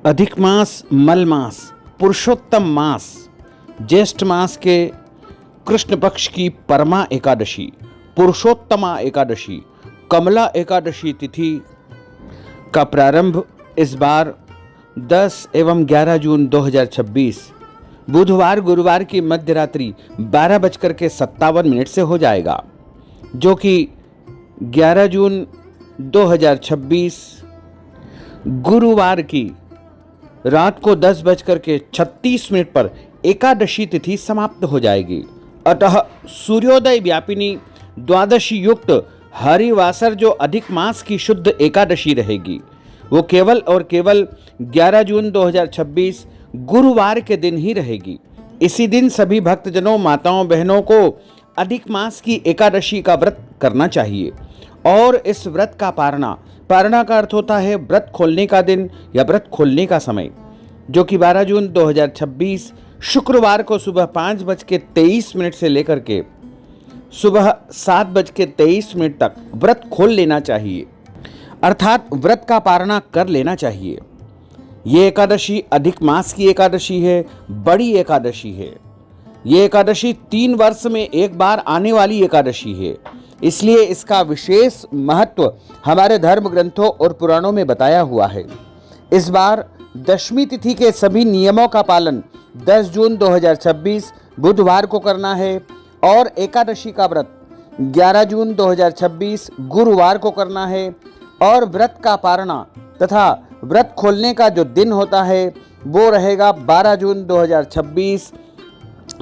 अधिक मास, मल मास, पुरुषोत्तम मास, ज्येष्ठ मास के कृष्ण पक्ष की परमा एकादशी, पुरुषोत्तमा एकादशी, कमला एकादशी तिथि का प्रारंभ इस बार 10 एवं 11 जून 2026 बुधवार गुरुवार की मध्य रात्रि 12:57 से हो जाएगा, जो कि 11 जून 2026 गुरुवार की रात को 10:36 पर एकादशी तिथि समाप्त हो जाएगी। अतः सूर्योदय व्यापिनी द्वादशी युक्त हरिवासर जो अधिक मास की शुद्ध एकादशी रहेगी, वो केवल और केवल 11 जून 2026 गुरुवार के दिन ही रहेगी। इसी दिन सभी भक्तजनों, माताओं, बहनों को अधिक मास की एकादशी का व्रत करना चाहिए और इस व्रत का पारणा का अर्थ होता है व्रत खोलने का दिन या व्रत खोलने का समय, जो कि 12 जून 2026 शुक्रवार को सुबह 5:23 से लेकर के सुबह 7:23 तक व्रत खोल लेना चाहिए, अर्थात व्रत का पारणा कर लेना चाहिए। ये एकादशी अधिक मास की एकादशी है, बड़ी एकादशी है। ये एकादशी 3 वर्ष में एक बार आने वाली एकादशी है, इसलिए इसका विशेष महत्व हमारे धर्म ग्रंथों और पुराणों में बताया हुआ है। इस बार दशमी तिथि के सभी नियमों का पालन 10 जून 2026 बुधवार को करना है और एकादशी का व्रत 11 जून 2026 गुरुवार को करना है और व्रत का पारणा तथा व्रत खोलने का जो दिन होता है वो रहेगा 12 जून 2026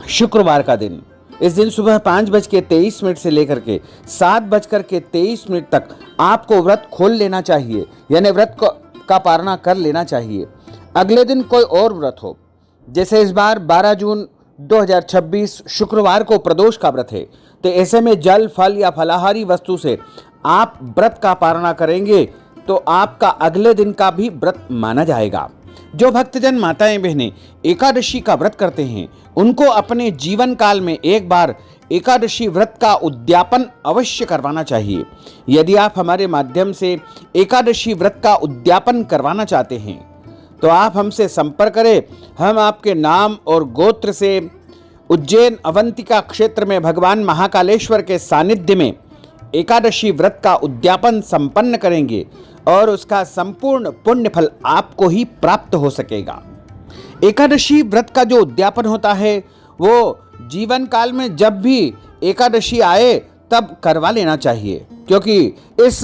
शुक्रवार का दिन। इस दिन सुबह 5:23 से लेकर के 7:23 तक आपको व्रत खोल लेना चाहिए, यानी व्रत का पारणा कर लेना चाहिए। अगले दिन कोई और व्रत हो, जैसे इस बार 12 जून 2026 शुक्रवार को प्रदोष का व्रत है, तो ऐसे में जल, फल या फलाहारी वस्तु से आप व्रत का पारणा करेंगे तो आपका अगले दिन का भी व्रत माना जाएगा। जो भक्तजन, माताएं, बहनें एकादशी का व्रत करते हैं, उनको अपने जीवन काल में एक बार एकादशी व्रत का उद्यापन अवश्य करवाना चाहिए। यदि आप हमारे माध्यम से एकादशी व्रत का उद्यापन करवाना चाहते हैं तो आप हमसे संपर्क करें। हम आपके नाम और गोत्र से उज्जैन अवंतिका क्षेत्र में भगवान महाकालेश्वर के सानिध्य में एकादशी व्रत का उद्यापन संपन्न करेंगे और उसका संपूर्ण पुण्य फल आपको ही प्राप्त हो सकेगा। एकादशी व्रत का जो उद्यापन होता है वो जीवन काल में जब भी एकादशी आए तब करवा लेना चाहिए, क्योंकि इस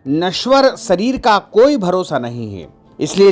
नश्वर शरीर का कोई भरोसा नहीं है। इसलिए